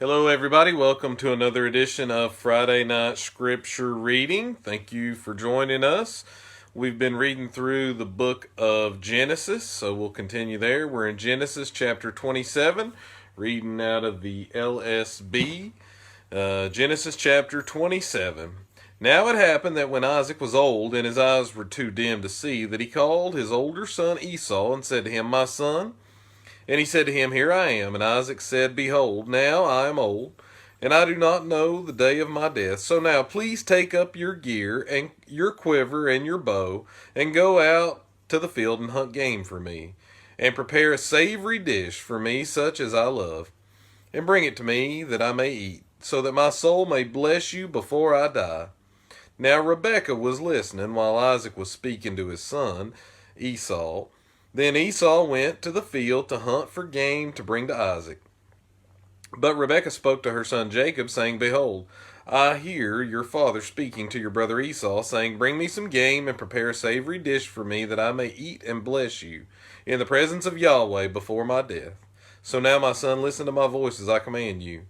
Hello, everybody. Welcome to another edition of Friday Night Scripture Reading. Thank you for joining us. We've been reading through the book of Genesis, so we'll continue there. We're in Genesis chapter 27, reading out of the LSB. Genesis chapter 27. Now it happened that when Isaac was old and his eyes were too dim to see, that he called his older son Esau and said to him, "My son." And he said to him, "Here I am." And Isaac said, "Behold, now I am old, and I do not know the day of my death. So now please take up your gear and your quiver and your bow, and go out to the field and hunt game for me, and prepare a savory dish for me such as I love, and bring it to me that I may eat, so that my soul may bless you before I die." Now Rebekah was listening while Isaac was speaking to his son Esau. Then Esau went to the field to hunt for game to bring to Isaac. But Rebekah spoke to her son Jacob, saying, "Behold, I hear your father speaking to your brother Esau, saying, 'Bring me some game and prepare a savory dish for me that I may eat and bless you in the presence of Yahweh before my death.' So now, my son, listen to my voice as I command you.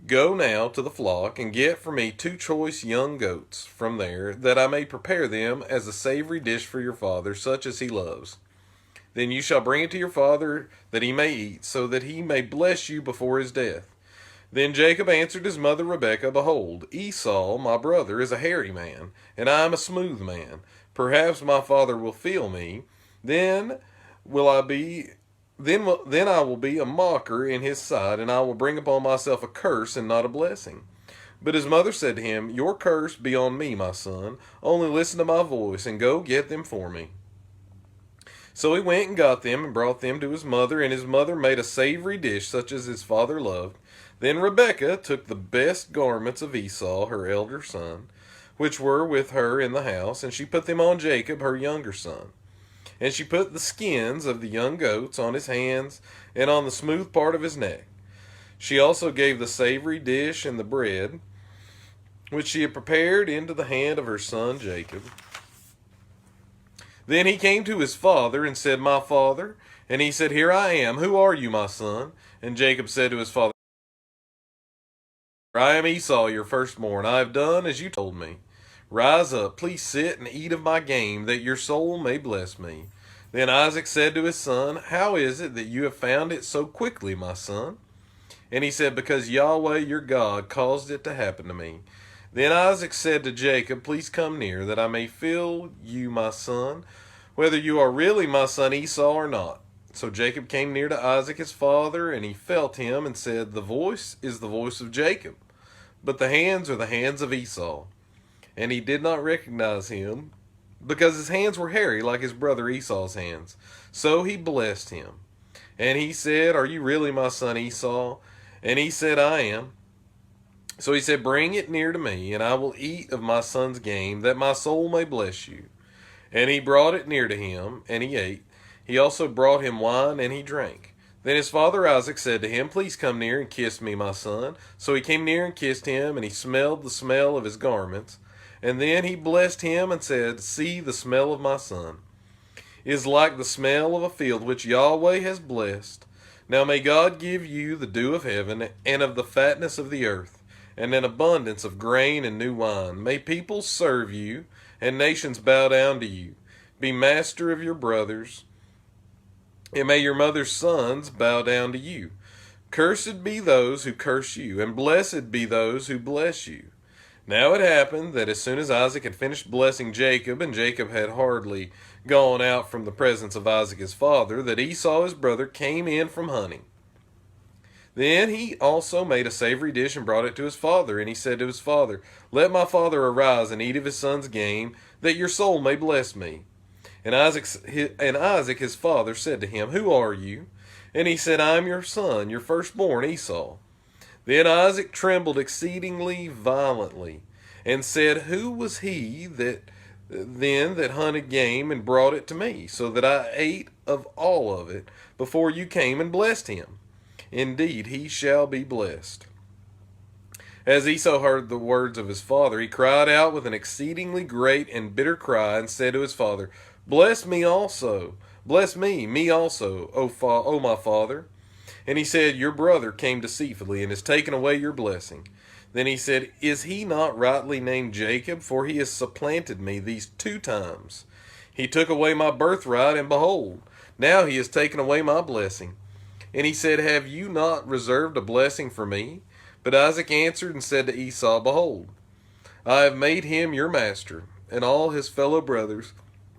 Go now to the flock and get for me 2 choice young goats from there, that I may prepare them as a savory dish for your father, such as he loves. Then you shall bring it to your father that he may eat, so that he may bless you before his death." Then Jacob answered his mother Rebekah, "Behold, Esau my brother is a hairy man, and I am a smooth man. Perhaps my father will feel me. Then will I be then I will be a mocker in his sight, and I will bring upon myself a curse and not a blessing." But his mother said to him, "Your curse be on me, my son. Only listen to my voice, and go get them for me." So he went and got them and brought them to his mother, and his mother made a savory dish such as his father loved. Then Rebekah took the best garments of Esau, her elder son, which were with her in the house, and she put them on Jacob, her younger son. And she put the skins of the young goats on his hands and on the smooth part of his neck. She also gave the savory dish and the bread, which she had prepared, into the hand of her son Jacob. Then he came to his father and said, "My father." And he said, "Here I am. Who are you, my son?" And Jacob said to his father, "I am Esau, your firstborn. I have done as you told me. Rise up, please sit and eat of my game, that your soul may bless me." Then Isaac said to his son, "How is it that you have found it so quickly, my son?" And he said, "Because Yahweh your God caused it to happen to me." Then Isaac said to Jacob, "Please come near, that I may feel you, my son, whether you are really my son Esau or not." So Jacob came near to Isaac his father, and he felt him, and said, "The voice is the voice of Jacob, but the hands are the hands of Esau." And he did not recognize him, because his hands were hairy like his brother Esau's hands. So he blessed him. And he said, "Are you really my son Esau?" And he said, "I am." So he said, "Bring it near to me, and I will eat of my son's game, that my soul may bless you." And he brought it near to him, and he ate. He also brought him wine, and he drank. Then his father Isaac said to him, "Please come near and kiss me, my son." So he came near and kissed him, and he smelled the smell of his garments. And then he blessed him and said, "See, the smell of my son is like the smell of a field which Yahweh has blessed. Now may God give you the dew of heaven, and of the fatness of the earth, and an abundance of grain and new wine. May peoples serve you, and nations bow down to you. Be master of your brothers, and may your mother's sons bow down to you. Cursed be those who curse you, and blessed be those who bless you." Now it happened that as soon as Isaac had finished blessing Jacob, and Jacob had hardly gone out from the presence of Isaac his father, that Esau his brother came in from hunting. Then he also made a savory dish and brought it to his father. And he said to his father, "Let my father arise and eat of his son's game, that your soul may bless me." And Isaac his father said to him, "Who are you?" And he said, "I am your son, your firstborn Esau." Then Isaac trembled exceedingly violently, and said, "Who was he that hunted game and brought it to me, so that I ate of all of it before you came and blessed him? Indeed, he shall be blessed." As Esau heard the words of his father, he cried out with an exceedingly great and bitter cry, and said to his father, "Bless me also, bless me also, O my father." And he said, Your brother came deceitfully and has taken away your blessing. Then he said, Is he not rightly named Jacob? For he has supplanted me these 2 times. He took away my birthright, and behold, now he has taken away my blessing. And he said, Have you not reserved a blessing for me? But Isaac answered and said to Esau, Behold, I have made him your master, and all his fellow brothers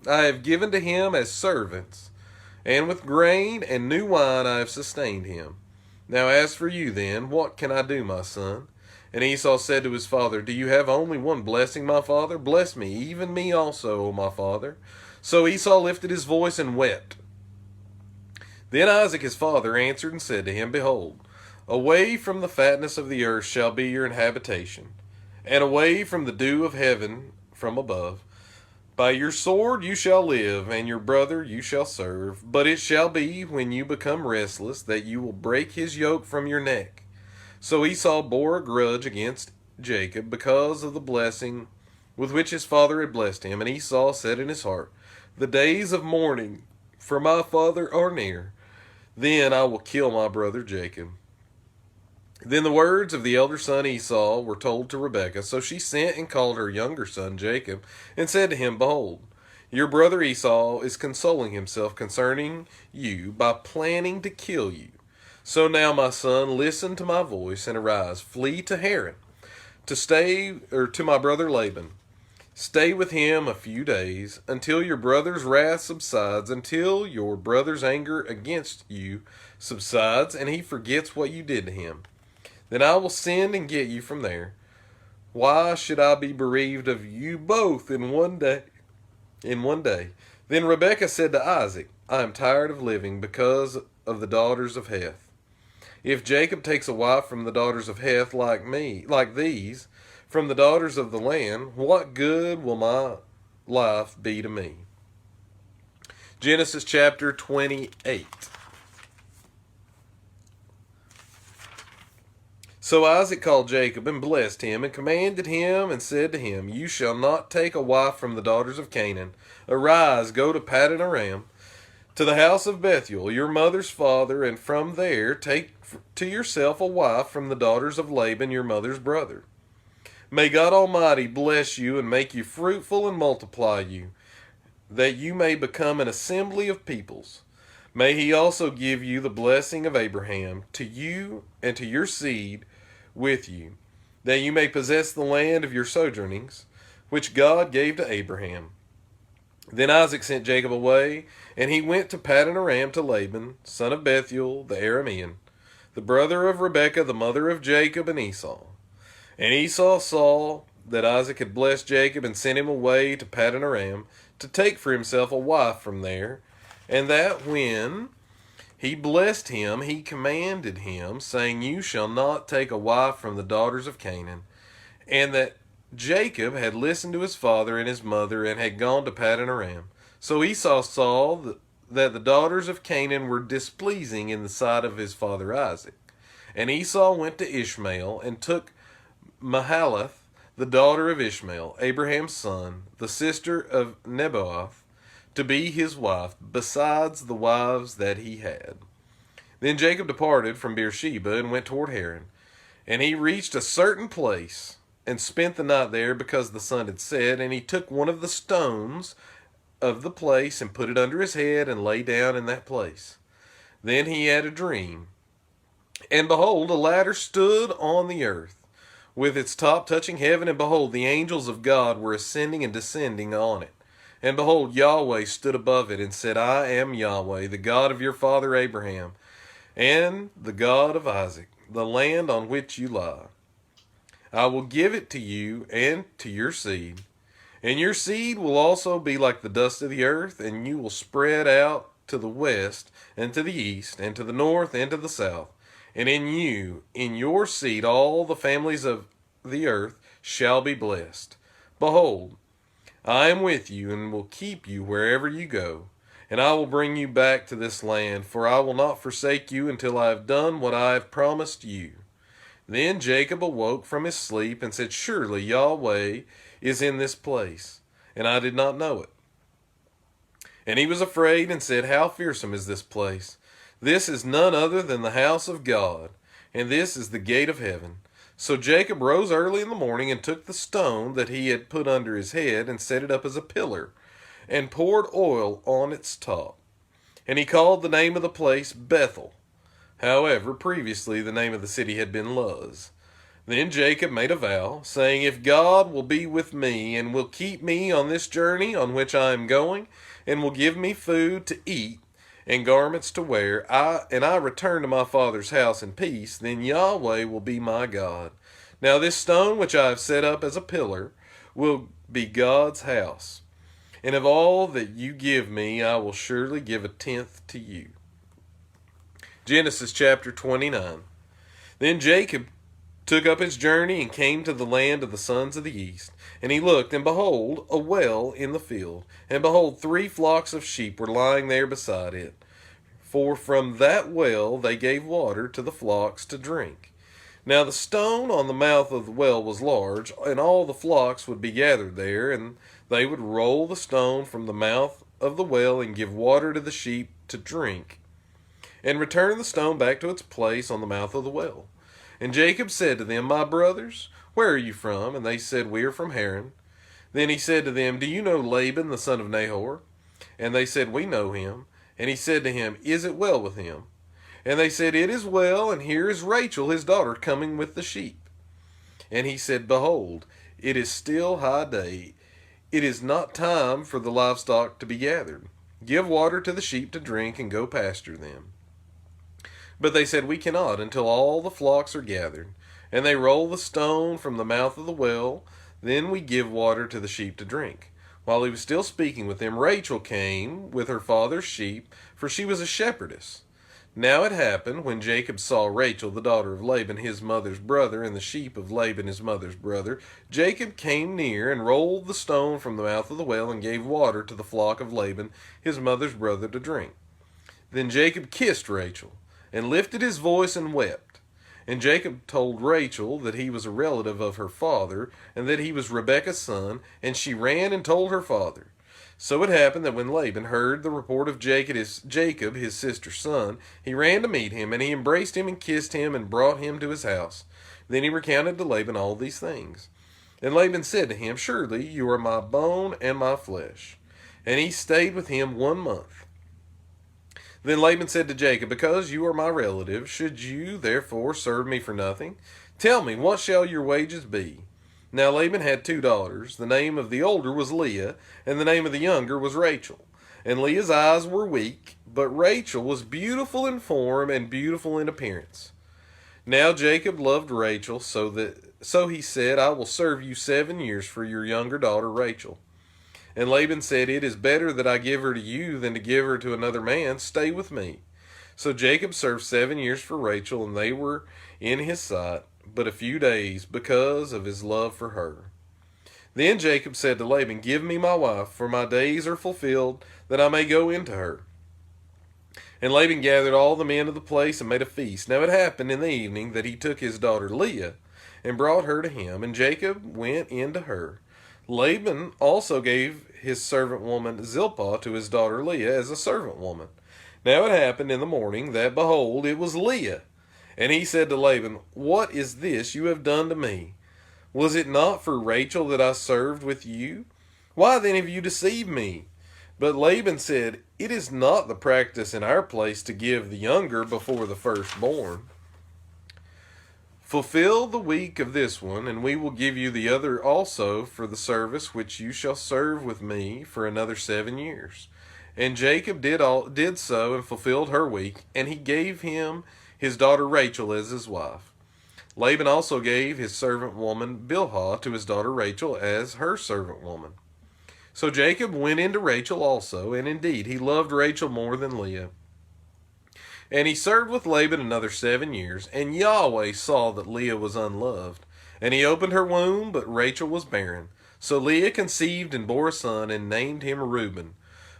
I have given to him as servants, and with grain and new wine I have sustained him. Now as for you then, what can I do, my son? And Esau said to his father, Do you have only one blessing, my father? Bless me, even me also, O my father. So Esau lifted his voice and wept. Then Isaac his father answered and said to him, Behold, away from the fatness of the earth shall be your habitation, and away from the dew of heaven from above. By your sword you shall live, and your brother you shall serve. But it shall be, when you become restless, that you will break his yoke from your neck. So Esau bore a grudge against Jacob because of the blessing with which his father had blessed him. And Esau said in his heart, The days of mourning for my father are near. Then I will kill my brother Jacob. Then the words of the elder son Esau were told to Rebekah. So she sent and called her younger son Jacob, and said to him, Behold, your brother Esau is consoling himself concerning you by planning to kill you. So now, my son, listen to my voice, and arise, flee to Haran, to my brother Laban. Stay with him a few days, until your brother's wrath subsides, until your brother's anger against you subsides, and he forgets what you did to him. Then I will send and get you from there. Why should I be bereaved of you both in one day? Then Rebekah said to Isaac, I am tired of living because of the daughters of Heth. If Jacob takes a wife from the daughters of Heth like these, from the daughters of the land, what good will my life be to me? Genesis chapter 28. So Isaac called Jacob and blessed him and commanded him and said to him, You shall not take a wife from the daughters of Canaan. Arise, go to Paddan Aram, to the house of Bethuel, your mother's father, and from there take to yourself a wife from the daughters of Laban, your mother's brother. May God Almighty bless you and make you fruitful and multiply you, that you may become an assembly of peoples. May he also give you the blessing of Abraham, to you and to your seed with you, that you may possess the land of your sojournings, which God gave to Abraham. Then Isaac sent Jacob away, and he went to Paddan Aram to Laban, son of Bethuel the Aramean, the brother of Rebekah, the mother of Jacob and Esau. And Esau saw that Isaac had blessed Jacob and sent him away to Paddan Aram to take for himself a wife from there, and that when he blessed him, he commanded him, saying, You shall not take a wife from the daughters of Canaan. And that Jacob had listened to his father and his mother, and had gone to Paddan Aram. So Esau saw that the daughters of Canaan were displeasing in the sight of his father Isaac. And Esau went to Ishmael, and took Mahalath, the daughter of Ishmael, Abraham's son, the sister of Nebaioth, to be his wife, besides the wives that he had. Then Jacob departed from Beersheba and went toward Haran. And he reached a certain place, and spent the night there, because the sun had set. And he took one of the stones of the place, and put it under his head, and lay down in that place. Then he had a dream. And behold, a ladder stood on the earth, with its top touching heaven, and behold, the angels of God were ascending and descending on it. And behold, Yahweh stood above it, and said, I am Yahweh, the God of your father Abraham, and the God of Isaac, the land on which you lie. I will give it to you and to your seed, and your seed will also be like the dust of the earth, and you will spread out to the west, and to the east, and to the north, and to the south. And in you, in your seed, all the families of the earth shall be blessed. Behold, I am with you, and will keep you wherever you go, and I will bring you back to this land, for I will not forsake you until I have done what I have promised you. Then Jacob awoke from his sleep, and said, Surely Yahweh is in this place, and I did not know it. And he was afraid, and said, How fearsome is this place! This is none other than the house of God, and this is the gate of heaven. So Jacob rose early in the morning and took the stone that he had put under his head and set it up as a pillar, and poured oil on its top. And he called the name of the place Bethel. However, previously the name of the city had been Luz. Then Jacob made a vow, saying, If God will be with me, and will keep me on this journey on which I am going, and will give me food to eat, and garments to wear, I return to my father's house in peace, then Yahweh will be my God. Now this stone which I have set up as a pillar will be God's house. And of all that you give me, I will surely give a tenth to you. Genesis chapter 29. Then Jacob took up his journey and came to the land of the sons of the east. And he looked, and behold, a well in the field. And behold, 3 flocks of sheep were lying there beside it. For from that well they gave water to the flocks to drink. Now the stone on the mouth of the well was large, and all the flocks would be gathered there, and they would roll the stone from the mouth of the well and give water to the sheep to drink, and return the stone back to its place on the mouth of the well. And Jacob said to them, My brothers, where are you from? And they said, We are from Haran. Then he said to them, Do you know Laban the son of Nahor? And they said, We know him. And he said to him, Is it well with him? And they said, It is well, and here is Rachel his daughter coming with the sheep. And he said, Behold, it is still high day. It is not time for the livestock to be gathered. Give water to the sheep to drink, and go pasture them. But they said, We cannot until all the flocks are gathered. And they roll the stone from the mouth of the well. Then we give water to the sheep to drink. While he was still speaking with them, Rachel came with her father's sheep, for she was a shepherdess. Now it happened, when Jacob saw Rachel, the daughter of Laban, his mother's brother, and the sheep of Laban, his mother's brother, Jacob came near and rolled the stone from the mouth of the well and gave water to the flock of Laban, his mother's brother, to drink. Then Jacob kissed Rachel, and lifted his voice and wept. And Jacob told Rachel that he was a relative of her father, and that he was Rebekah's son, and she ran and told her father. So it happened that when Laban heard the report of Jacob, his sister's son, he ran to meet him, and he embraced him and kissed him and brought him to his house. Then he recounted to Laban all these things. And Laban said to him, Surely you are my bone and my flesh. And he stayed with him 1 month. Then Laban said to Jacob, Because you are my relative, should you therefore serve me for nothing? Tell me, what shall your wages be? Now Laban had 2 daughters. The name of the older was Leah, and the name of the younger was Rachel. And Leah's eyes were weak, but Rachel was beautiful in form and beautiful in appearance. Now Jacob loved Rachel, so he said, I will serve you 7 years for your younger daughter Rachel. And Laban said, It is better that I give her to you than to give her to another man. Stay with me. So Jacob served 7 years for Rachel, and they were in his sight but a few days, because of his love for her. Then Jacob said to Laban, Give me my wife, for my days are fulfilled, that I may go into her. And Laban gathered all the men of the place and made a feast. Now it happened in the evening that he took his daughter Leah and brought her to him, and Jacob went in to her. Laban also gave his servant woman Zilpah to his daughter Leah as a servant woman. Now it happened in the morning that, behold, it was Leah. And he said to Laban, What is this you have done to me? Was it not for Rachel that I served with you? Why then have you deceived me? But Laban said, It is not the practice in our place to give the younger before the firstborn. Fulfill the week of this one, and we will give you the other also for the service which you shall serve with me for another 7 years. And Jacob did so and fulfilled her week, and he gave him his daughter Rachel as his wife. Laban also gave his servant woman Bilhah to his daughter Rachel as her servant woman. So Jacob went into Rachel also, and indeed he loved Rachel more than Leah. And he served with Laban another 7 years, and Yahweh saw that Leah was unloved. And he opened her womb, but Rachel was barren. So Leah conceived and bore a son, and named him Reuben.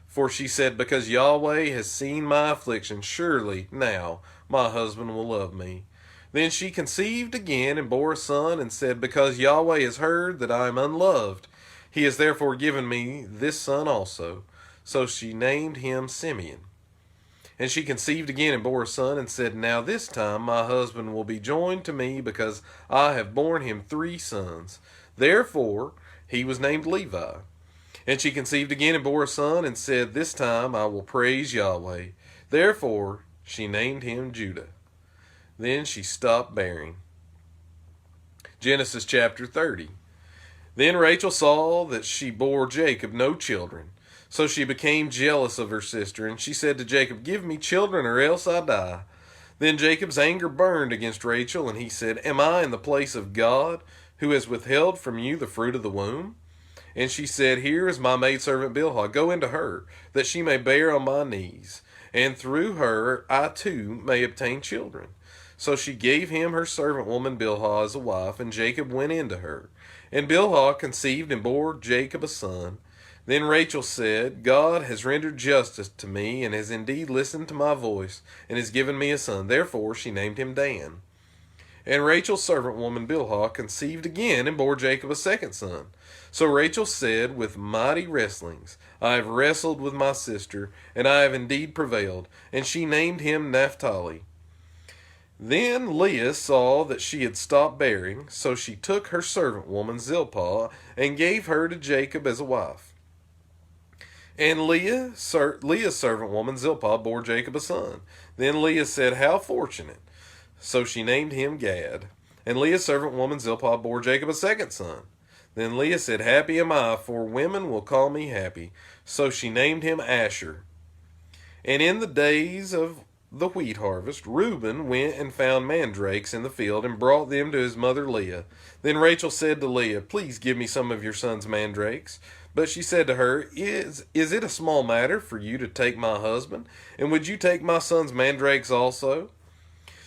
For she said, Because Yahweh has seen my affliction, surely now my husband will love me. Then she conceived again and bore a son, and said, Because Yahweh has heard that I am unloved, he has therefore given me this son also. So she named him Simeon. And she conceived again and bore a son, and said, Now this time my husband will be joined to me, because I have borne him 3 sons. Therefore he was named Levi. And she conceived again and bore a son, and said, This time I will praise Yahweh. Therefore she named him Judah. Then she stopped bearing. Genesis chapter 30. Then Rachel saw that she bore Jacob no children. So she became jealous of her sister, and she said to Jacob, Give me children, or else I die. Then Jacob's anger burned against Rachel, and he said, Am I in the place of God, who has withheld from you the fruit of the womb? And she said, Here is my maidservant Bilhah. Go into her, that she may bear on my knees, and through her I too may obtain children. So she gave him her servant woman Bilhah as a wife, and Jacob went into her. And Bilhah conceived and bore Jacob a son. Then Rachel said, God has rendered justice to me, and has indeed listened to my voice, and has given me a son. Therefore she named him Dan. And Rachel's servant woman Bilhah conceived again, and bore Jacob a second son. So Rachel said, With mighty wrestlings I have wrestled with my sister, and I have indeed prevailed. And she named him Naphtali. Then Leah saw that she had stopped bearing, so she took her servant woman Zilpah, and gave her to Jacob as a wife. And Leah's servant woman Zilpah bore Jacob a son. Then Leah said, How fortunate! So she named him Gad. And Leah's servant woman Zilpah bore Jacob a second son. Then Leah said, Happy am I, for women will call me happy. So she named him Asher. And in the days of the wheat harvest, Reuben went and found mandrakes in the field, and brought them to his mother Leah. Then Rachel said to Leah, Please give me some of your son's mandrakes. But she said to her, Is it a small matter for you to take my husband? And would you take my son's mandrakes also?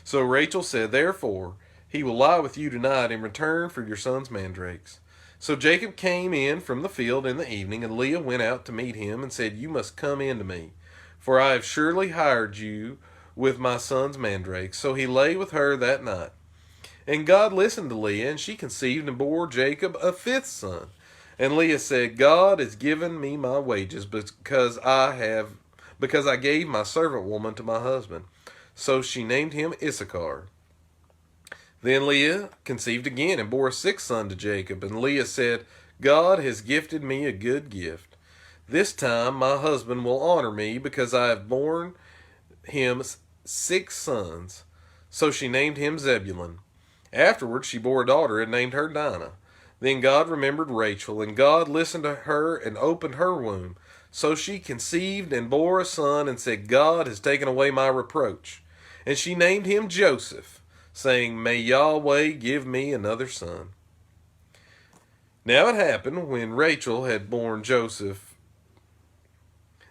So Rachel said, Therefore he will lie with you tonight in return for your son's mandrakes. So Jacob came in from the field in the evening, and Leah went out to meet him, and said, You must come in to me, for I have surely hired you with my son's mandrakes. So he lay with her that night. And God listened to Leah, and she conceived and bore Jacob a 5th son. And Leah said, God has given me my wages, because I gave my servant woman to my husband. So she named him Issachar. Then Leah conceived again and bore a 6th son to Jacob. And Leah said, God has gifted me a good gift. This time my husband will honor me, because I have borne him 6 sons. So she named him Zebulun. Afterward she bore a daughter, and named her Dinah. Then God remembered Rachel, and God listened to her and opened her womb. So she conceived and bore a son, and said, God has taken away my reproach. And she named him Joseph, saying, May Yahweh give me another son. Now it happened, when Rachel had borne Joseph,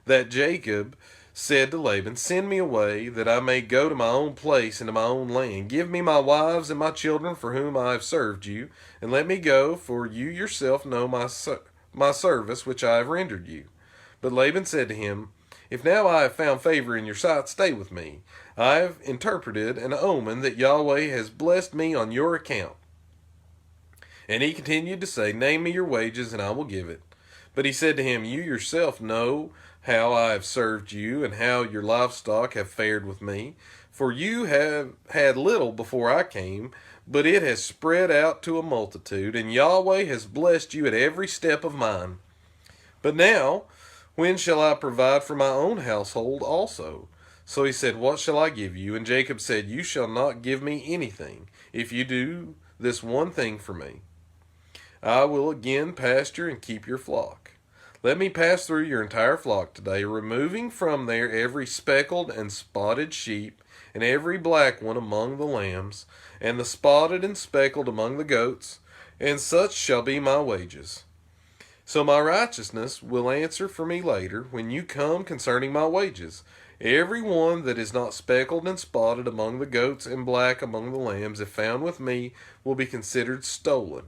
that Jacob said to Laban, Send me away, that I may go to my own place and to my own land. Give me my wives and my children, for whom I have served you, and let me go, for you yourself know my service which I have rendered you. But Laban said to him, If now I have found favor in your sight, stay with me. I have interpreted an omen that Yahweh has blessed me on your account. And he continued to say, Name me your wages, and I will give it. But he said to him, You yourself know how I have served you, and how your livestock have fared with me. For you have had little before I came, but it has spread out to a multitude, and Yahweh has blessed you at every step of mine. But now, when shall I provide for my own household also? So he said, What shall I give you? And Jacob said, You shall not give me anything, if you do this one thing for me. I will again pasture and keep your flock. Let me pass through your entire flock today, removing from there every speckled and spotted sheep, and every black one among the lambs, and the spotted and speckled among the goats, and such shall be my wages. So my righteousness will answer for me later, when you come concerning my wages. Every one that is not speckled and spotted among the goats and black among the lambs, if found with me, will be considered stolen.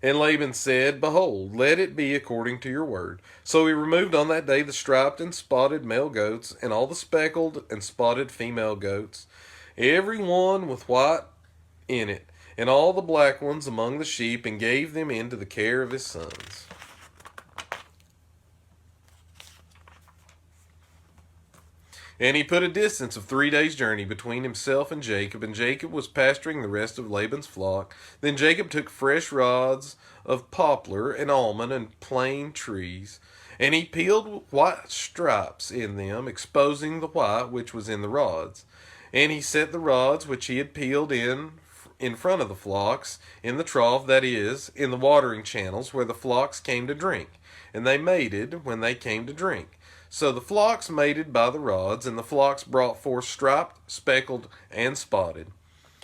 And Laban said, Behold, let it be according to your word. So he removed on that day the striped and spotted male goats, and all the speckled and spotted female goats, every one with white in it, and all the black ones among the sheep, and gave them into the care of his sons. And he put a distance of 3 days' journey between himself and Jacob was pasturing the rest of Laban's flock. Then Jacob took fresh rods of poplar and almond and plane trees, and he peeled white stripes in them, exposing the white which was in the rods. And he set the rods which he had peeled in front of the flocks, in the trough, that is, in the watering channels where the flocks came to drink. And they mated when they came to drink. So the flocks mated by the rods, and the flocks brought forth striped, speckled, and spotted.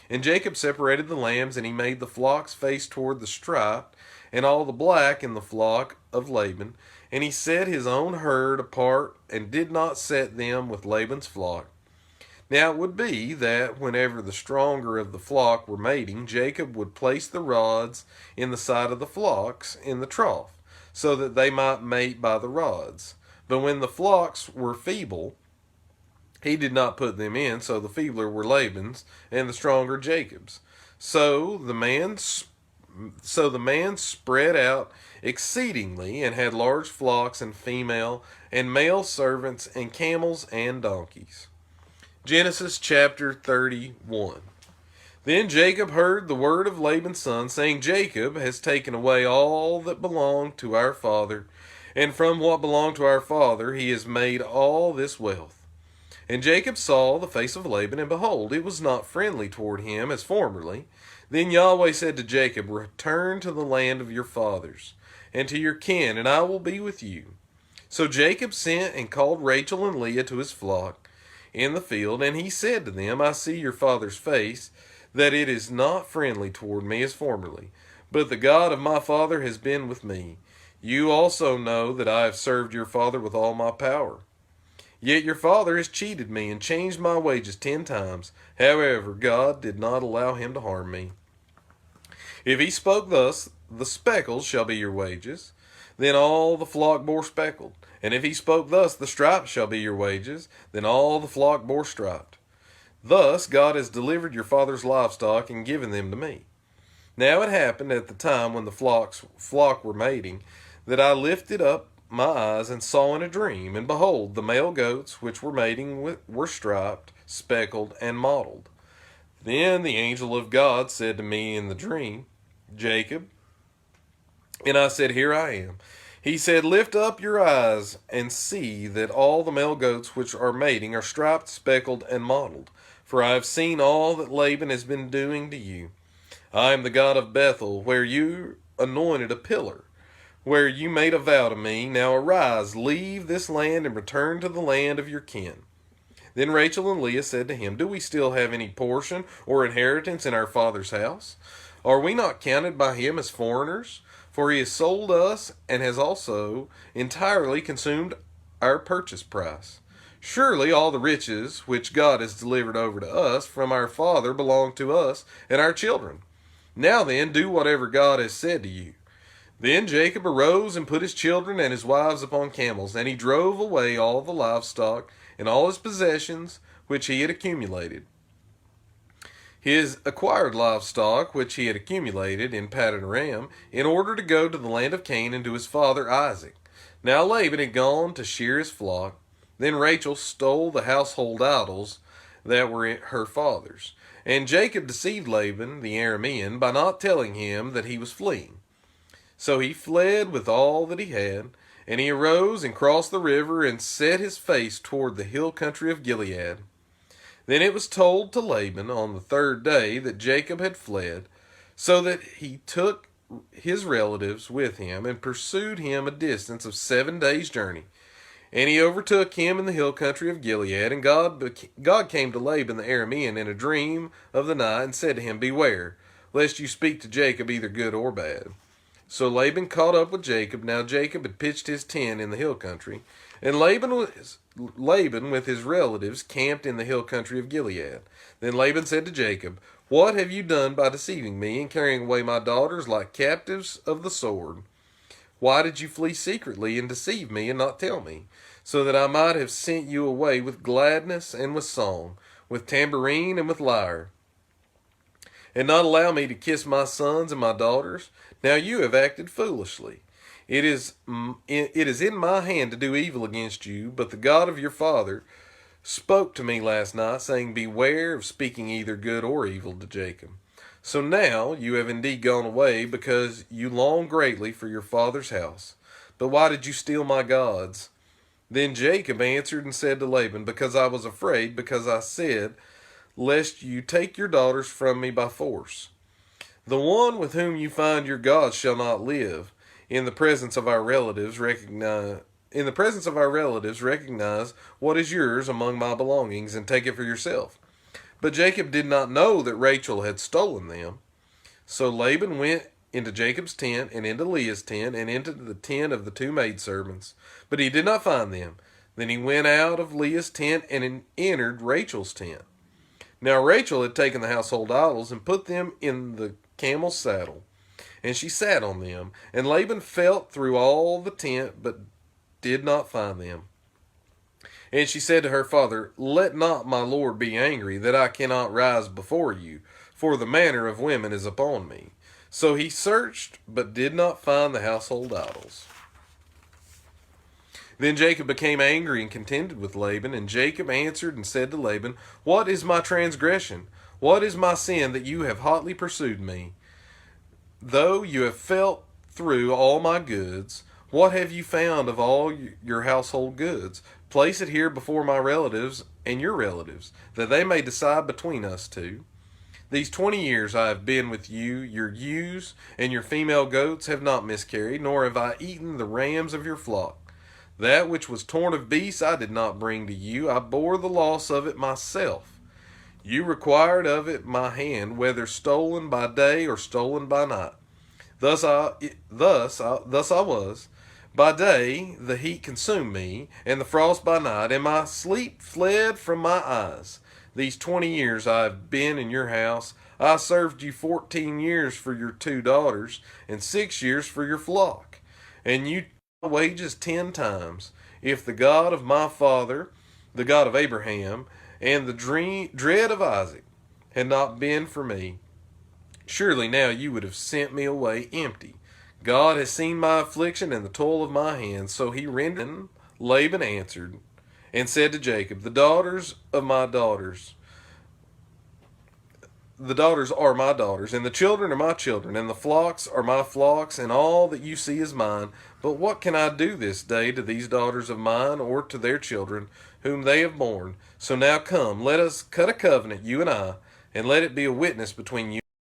And Jacob separated the lambs, and he made the flocks face toward the striped, and all the black in the flock of Laban. And he set his own herd apart, and did not set them with Laban's flock. Now it would be that whenever the stronger of the flock were mating, Jacob would place the rods in the side of the flocks in the trough, so that they might mate by the rods. But when the flocks were feeble, he did not put them in, so the feebler were Laban's, and the stronger Jacob's. So the man spread out exceedingly, and had large flocks and female and male servants, and camels and donkeys. Genesis chapter 31. Then Jacob heard the word of Laban's son, saying, Jacob has taken away all that belonged to our father, and from what belonged to our father he has made all this wealth. And Jacob saw the face of Laban, and behold, it was not friendly toward him as formerly. Then Yahweh said to Jacob, Return to the land of your fathers, and to your kin, and I will be with you. So Jacob sent and called Rachel and Leah to his flock in the field, and he said to them, I see your father's face, that it is not friendly toward me as formerly, but the God of my father has been with me. You also know that I have served your father with all my power. Yet your father has cheated me and changed my wages 10 times. However, God did not allow him to harm me. If he spoke thus, the speckles shall be your wages. Then all the flock bore speckled. And if he spoke thus, the stripes shall be your wages. Then all the flock bore striped. Thus God has delivered your father's livestock and given them to me. Now it happened at the time when the flock were mating, that I lifted up my eyes and saw in a dream, and behold, the male goats which were mating were striped, speckled, and mottled. Then the angel of God said to me in the dream, Jacob. And I said, Here I am. He said, Lift up your eyes and see that all the male goats which are mating are striped, speckled, and mottled. For I have seen all that Laban has been doing to you. I am the God of Bethel, where you anointed a pillar, where you made a vow to me. Now arise, leave this land, and return to the land of your kin. Then Rachel and Leah said to him, Do we still have any portion or inheritance in our father's house? Are we not counted by him as foreigners? For he has sold us, and has also entirely consumed our purchase price. Surely all the riches which God has delivered over to us from our father belong to us and our children. Now then, do whatever God has said to you. Then Jacob arose and put his children and his wives upon camels, and he drove away all the livestock and all his possessions which he had accumulated. His acquired livestock which he had accumulated in Paddan Aram, in order to go to the land of Canaan to his father Isaac. Now Laban had gone to shear his flock. Then Rachel stole the household idols that were her father's. And Jacob deceived Laban the Aramean by not telling him that he was fleeing. So he fled with all that he had, and he arose and crossed the river and set his face toward the hill country of Gilead. Then it was told to Laban on the 3rd day that Jacob had fled, so that he took his relatives with him and pursued him a distance of 7 days' journey. And he overtook him in the hill country of Gilead. And God came to Laban the Aramean in a dream of the night and said to him, Beware, lest you speak to Jacob either good or bad. So Laban caught up with Jacob. Now Jacob had pitched his tent in the hill country, and Laban with his relatives camped in the hill country of Gilead. Then Laban said to Jacob, What have you done by deceiving me and carrying away my daughters like captives of the sword? Why did you flee secretly and deceive me and not tell me, so that I might have sent you away with gladness and with song, with tambourine and with lyre, and not allow me to kiss my sons and my daughters? Now you have acted foolishly. It is in my hand to do evil against you, but the God of your father spoke to me last night, saying, Beware of speaking either good or evil to Jacob. So now you have indeed gone away, because you long greatly for your father's house. But why did you steal my gods? Then Jacob answered and said to Laban, Because I was afraid, because I said, Lest you take your daughters from me by force. The one with whom you find your gods shall not live. In the presence of our relatives, recognize what is yours among my belongings, and take it for yourself. But Jacob did not know that Rachel had stolen them. So Laban went into Jacob's tent, and into Leah's tent, and into the tent of the two maidservants. But he did not find them. Then he went out of Leah's tent and entered Rachel's tent. Now Rachel had taken the household idols and put them in the camel's saddle, and she sat on them. And Laban felt through all the tent, but did not find them. And she said to her father, Let not my lord be angry, that I cannot rise before you, for the manner of women is upon me. So he searched, but did not find the household idols. Then Jacob became angry and contended with Laban, and Jacob answered and said to Laban, What is my transgression? What is my sin that you have hotly pursued me? Though you have felt through all my goods, what have you found of all your household goods? Place it here before my relatives and your relatives, that they may decide between us two. These 20 years I have been with you. Your ewes and your female goats have not miscarried, nor have I eaten the rams of your flock. That which was torn of beasts I did not bring to you. I bore the loss of it myself. You required of it my hand, whether stolen by day or stolen by night. Thus I was. By day the heat consumed me, and the frost by night, and my sleep fled from my eyes. These 20 years I have been in your house. I served you 14 years for your 2 daughters, and 6 years for your flock. And you wages 10 times. If the God of my father, the God of Abraham, and the dread of Isaac had not been for me, surely now you would have sent me away empty. God has seen my affliction and the toil of my hands. So he rendered. Laban answered and said to Jacob, The daughters are my daughters, and the children are my children, and the flocks are my flocks, and all that you see is mine. But what can I do this day to these daughters of mine, or to their children, whom they have borne? So now come, let us cut a covenant, you and I, and let it be a witness between you